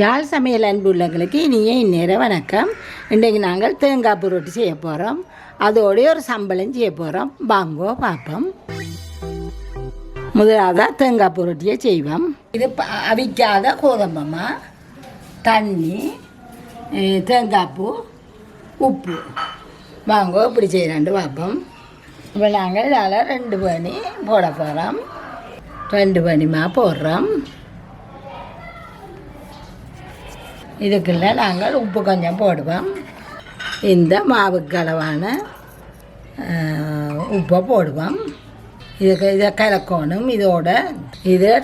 யாழ் சமையல் அன்புள்ளங்களுக்கு இனிய இந்நேர வணக்கம். இன்றைக்கு நாங்கள் தேங்காய் ரொட்டி செய்ய போகிறோம். அதோடைய ஒரு சம்பளம் செய்ய போகிறோம். வாங்கோ பார்ப்போம். முதலாவதாக தேங்காய் ரொட்டியை செய்வோம். இது அவிக்காத கோதம்பமா, தண்ணி, தேங்காய்ப்பூ, உப்பு. வாங்கோ இப்படி செய்கிறாண்டு பார்ப்போம். இப்போ நாங்கள் இதால் 2 பனி போட போகிறோம். 2 பனிமா போடுறோம். இதுக்குள்ள நாங்கள் உப்பு கொஞ்சம் போடுவோம். இந்த மாவுக்கு அளவான உப்பை போடுவோம். இதை கலக்கணும். இது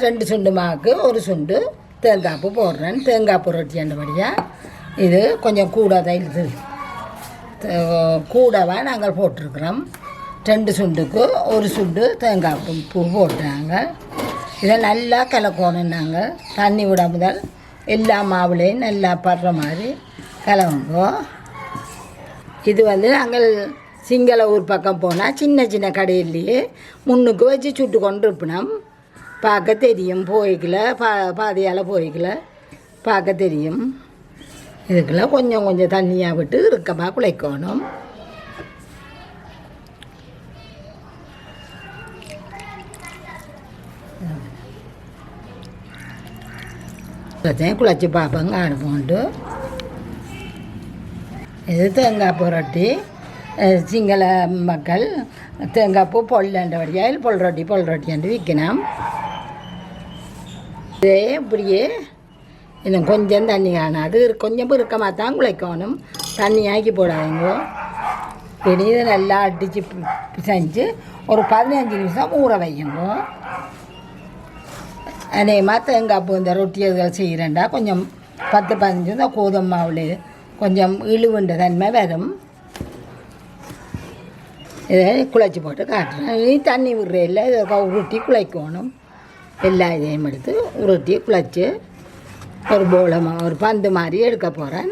2 சுண்டு மாவுக்கு 1 சுண்டு தேங்காய்ப்பு போடுறேன். தேங்காய்ப்பு ரொட்டி அந்தபடியாக இது கொஞ்சம் கூட தான் இது கூடவா நாங்கள் போட்டிருக்கிறோம். 2 சுண்டுக்கு 1 சுண்டு தேங்காய்ப்பு பூ போட்டுறாங்க. இதை நல்லா கலக்கணும். நாங்கள் தண்ணி விட முதல் எல்லா மாவுலையும் நல்லா படுற மாதிரி கலவுங்கோ. இது நாங்கள் சிங்கள ஊர் பக்கம் போனால் சின்ன சின்ன கடையிலேயே முன்னுக்கு வச்சு சுட்டு கொண்டு இருப்பினோம். பார்க்க தெரியும். போய்க்கல பாதையால் போய்க்கல பார்க்க தெரியும். இதுக்குள்ள கொஞ்சம் கொஞ்சம் தண்ணியாக விட்டு இறுக்கமாக குழைக்கணும். குழச்சி பார்ப்போங்க அடுப்போண்டு. இது தேங்காய்ப்பூ ரொட்டி. சிங்கள மக்கள் தேங்காய்ப்பூ பொல்லண்டபடியாக பொல் ரொட்டின்ட்டு விற்கணும். இதே இப்படியே இன்னும் கொஞ்சம் தண்ணி காணாது. கொஞ்சம் இறுக்கமாக தான் குழைக்கணும். தண்ணி ஆக்கி போடாதீங்க. இனி இதை நல்லா அடித்து செஞ்சு ஒரு 15 நிமிஷம் ஊற வையுங்க. அநேகமாக தேங்காய்ப்பூ இந்த ரொட்டி எதுகள் செய்கிறேன்டா கொஞ்சம் 10-15 இந்த கோதுமை மாவில் கொஞ்சம் இழுவுண்ட தன்மை வரும். இதை குழைச்சி போட்டு காட்டுறேன். இனி தண்ணி விடுறையில் இதை உருட்டி குழைக்கணும். எல்லா இதையும் எடுத்து உருட்டி குழைச்சி ஒரு போலமாக ஒரு பந்து மாதிரி எடுக்க போகிறேன்.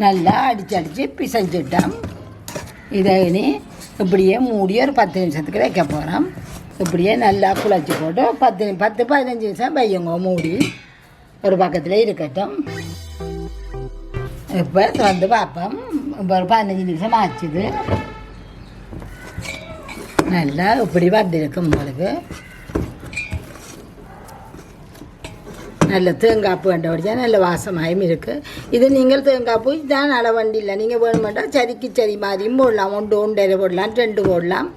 நல்லா அடித்து பிசைஞ்சிட்டோம். இதை இனி இப்படியே மூடி ஒரு 10 நிமிஷத்துக்கு வைக்க போகிறோம். இப்படியே நல்லா குழச்சி போட்டு 10-15 நிமிஷம் வையுங்க. மூடி ஒரு பக்கத்தில் இருக்கட்டும். இப்போ திறந்து பார்ப்போம். இப்போ ஒரு 15 நிமிஷம் ஆச்சுது. நல்லா இப்படி வந்திருக்கு. உங்களுக்கு நல்ல தேங்காய்ப்பு வேண்டபடியா நல்ல வாசமாயும் இருக்குது. இது நீங்கள் தேங்காய்ப்பு இதான் அளவண்டி இல்லை. நீங்கள் வேணுமெண்டா சரிக்கு சரி மாதிரியும் போடலாம். 1 போடலாம், 2 போடலாம்.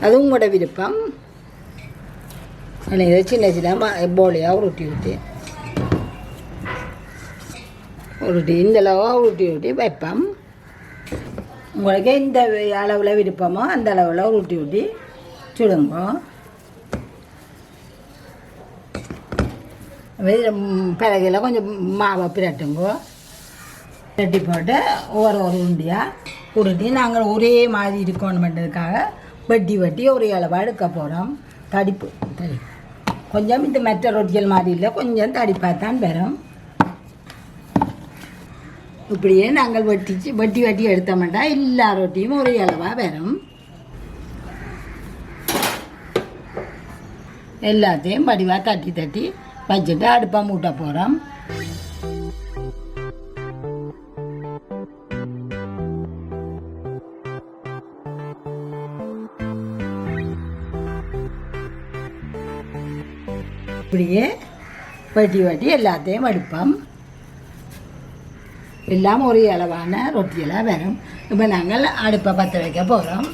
அது உங்களோட விருப்பம். இதை சின்ன சின்ன போலியாக உருட்டி இந்த அளவாக உருட்டி வைப்போம். உங்களுக்கு எந்த அளவில் விருப்பமோ அந்த அளவில் உருட்டி சுடுங்க. பிறகுல கொஞ்சம் மாவை பிரட்டுங்க. பிரட்டி போட்டு ஒவ்வொரு உருண்டியாக உருட்டி நாங்கள் ஒரே மாதிரி இருக்கணுமென்றதுக்காக வெட்டி ஒரே அளவாக எடுக்க போகிறோம். தடிப்பு கொஞ்சம் இந்த மற்ற ரொட்டிகள் மாதிரி இல்லை, கொஞ்சம் தடிப்பாக தான் வரும். இப்படியே நாங்கள் வெட்டி எடுத்தோம்னா எல்லா ரொட்டியும் ஒரே அளவாக வரும். எல்லாத்தையும் வடிவாக தட்டி வச்சுட்டு அடுப்பாக மூட்ட போகிறோம். இப்படியே வெட்டி எல்லாத்தையும் வடிப்போம். எல்லாம் ஒரே அளவான ரொட்டியெல்லாம் வரும். இப்போ நாங்கள் அடுப்பை பற்ற வைக்க போகிறோம்.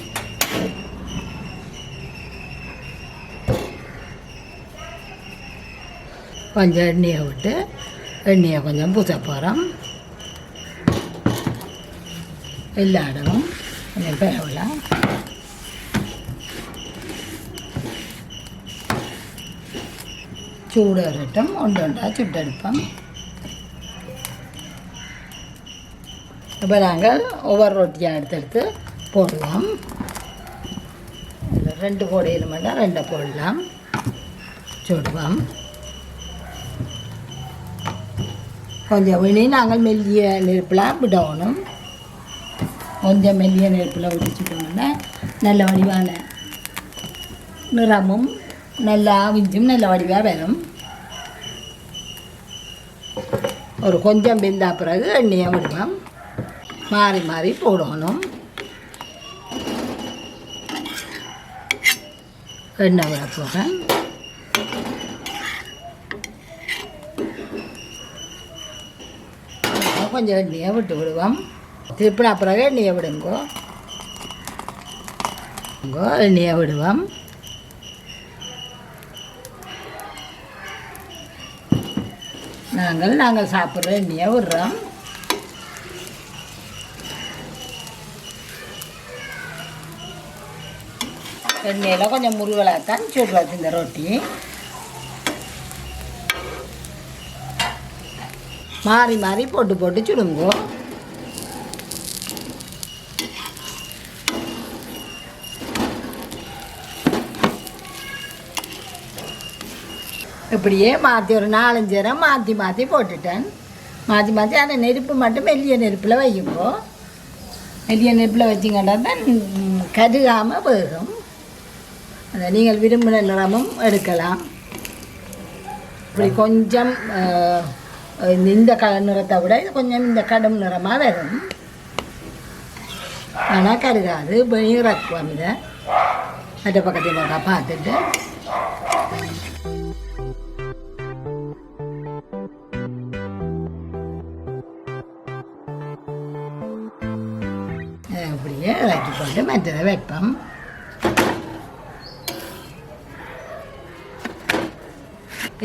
கொஞ்சம் எண்ணெயை விட்டு எண்ணெயை கொஞ்சம் பூச போகிறோம். எல்லா இடமும் கொஞ்சம் பரவலாம். சூடு வரட்டும். ஒன்றா சுட்டெடுப்போம். இப்போ நாங்கள் ஒவ்வொரு ரொட்டியாக எடுத்து போடலாம். 2 போடையில் மட்டும் 2 போடலாம். சுடுவோம். கொஞ்சம் வெளியே நாங்கள் மெல்லிய நெருப்பில் விடணும். கொஞ்சம் மெல்லிய நெருப்பில் விட்டு சுட்டோம்னா நல்ல வடிவான நிறமும் நல்லா விஞ்சும் நல்ல வடிவாக வரும். ஒரு கொஞ்சம் வெந்தா பிறகு எண்ணெயை விடுவோம். மாறி மாறி போடணும். எண்ணெய் விட போகிறேன். கொஞ்சம் எண்ணெயை விட்டு விடுவோம். திருப்பினா பிறகு எண்ணெயை விடுங்கோ. எண்ணெயை விடுவோம். நாங்கள் சாப்பிட்ற எண்ணெயை விடுறோம். எண்ணெயில் கொஞ்சம் முருகலாகத்தான் சுடுறது இந்த ரொட்டி. மாறி மாறி போட்டு போட்டு சுடுங்கோ. இப்படியே மாற்றி ஒரு 4-5 நேரம் மாற்றி மாற்றி போட்டுட்டேன். மாற்றி மாற்றி அந்த நெருப்பு மட்டும் மெல்லிய நெருப்பில் வைக்கும்போ. மெல்லிய நெருப்பில் வச்சிங்கன்னா தான் கருகாமல் வேகும். அதை நீங்கள் விரும்பின நிறமும் எடுக்கலாம். இப்படி கொஞ்சம் இந்த நிறத்தை விட இது கொஞ்சம் இந்த கடும் நிறமாக வரும். ஆனால் கருகாது. இறக்குவோம். இதை மற்ற பக்கத்தில் பார்த்துட்டு அப்படியே இறக்கி போட்டு மற்றதை வைப்போம்.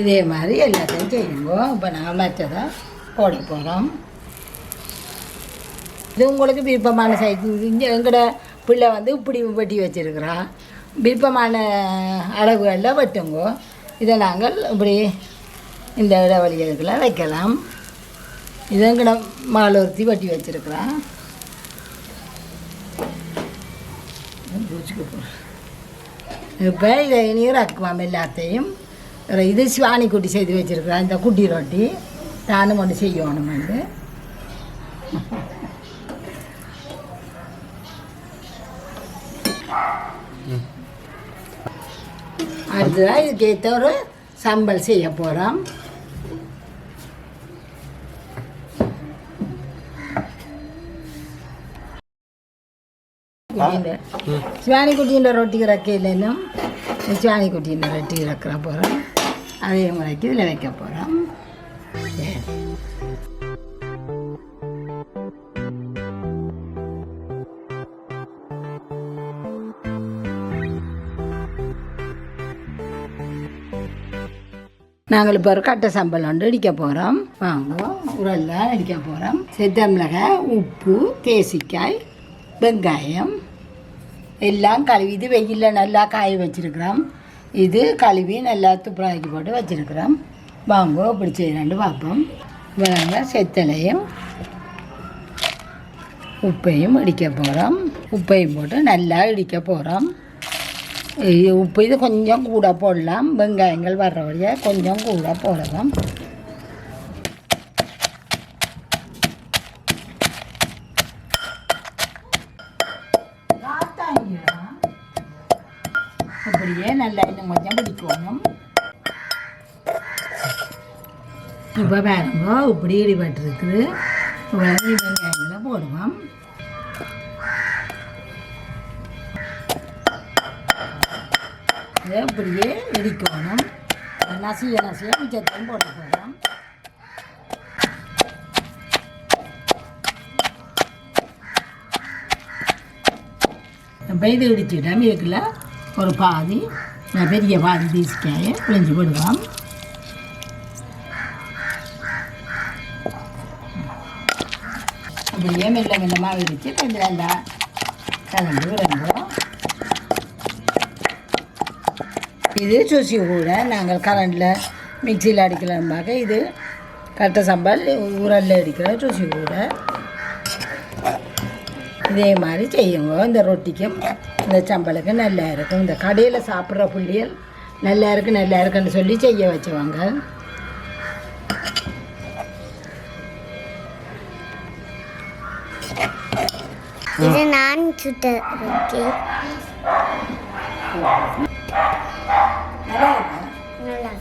இதே மாதிரி எல்லாத்தையும் செய்யுங்கோ. இப்போ நாங்கள் மற்றதை போட போகிறோம். இது உங்களுக்கு விருப்பமான சைஸ். இங்கே எங்களோட பிள்ளை இப்படி வெட்டி வச்சுருக்குறா. விருப்பமான அளவுகளில் வெட்டுங்கோ. இதை நாங்கள் இப்படி இந்த இடைவெளிகளுக்குள்ள வைக்கலாம். இது எங்களோட மகள் ஒருத்தி வெட்டி வச்சுருக்குறா. இப்போ இதை நீராக்குவோம் எல்லாத்தையும். இது சிவானி குட்டி செய்து வச்சுருக்குறா. இந்த குட்டி ரொட்டி நானும் ஒன்று செய்யணும். அடுத்ததான் இதுக்கு ஏற்ற ஒரு சம்பல் செய்ய போகிறோம். சிவானி குட்டியின் ரொட்டிக்கு வைக்கலைன்னும் சிவானி குட்டியின் ரொட்டி வைக்கிற போகிறோம். அதே முறைக்கு இதில் வைக்க போகிறோம். நாங்கள் இப்போ ஒரு கட்டை சம்பல் ஒன்று இடிக்க போகிறோம். வாங்குவோம். உரலில் இடிக்க போகிறோம். செத்த மிளகாய், உப்பு, தேசிக்காய், வெங்காயம் எல்லாம் கழுவி இது வெயிலில் நல்லா காய வச்சுருக்குறோம். இது கழுவி நல்லா துப்புராக்கி போட்டு வச்சுருக்குறோம். வாங்கோ இப்படி செய்யலான்னு பார்ப்போம். இப்போ நாங்கள் செத்தலையும் உப்பையும் இடிக்க போகிறோம். உப்பையும் போட்டு நல்லா இடிக்க போகிறோம். உப்பு இது கொஞ்சம் கூட போடலாம். வெங்காயங்கள் வர்ற வழியாக கொஞ்சம் கூட போடலாம். அப்படியே நல்லா இன்னும் கொஞ்சம் பிடிக்கணும். இப்போ பாருங்க இப்படி இடிபட்டுருக்குது. வெங்காயங்களை போடுவோம். இதை இப்படியே இடிக்கணும். நசிய மிச்சத்தையும் போட போகிறோம். இப்போ இது இடிச்சுட்டோம். இதுக்குள்ள ஒரு பாதி பெரிய பாதி தேசிக்காயை பிழிஞ்சு விடுவோம். அப்படியே மெல்ல மெல்லமாக இடித்து கொஞ்சம் நல்லா கலந்து விடுவோம். இது சுசி கூட நாங்கள் கரண்டில் மிக்சியில் அடிக்கலாம்பாக்க இது கட்டை சம்பல் உரலில் அடிக்கிற சுசி கூட. இதே மாதிரி செய்யுங்க. இந்த ரொட்டிக்கும் இந்த சம்பளுக்கு நல்லா இருக்கும். இந்த கடையில் சாப்பிட்ற புள்ளியல் நல்லா இருக்குன்னு சொல்லி செய்ய வச்சவங்க. இது நான் சுட்ட ரொட்டி. நல்லா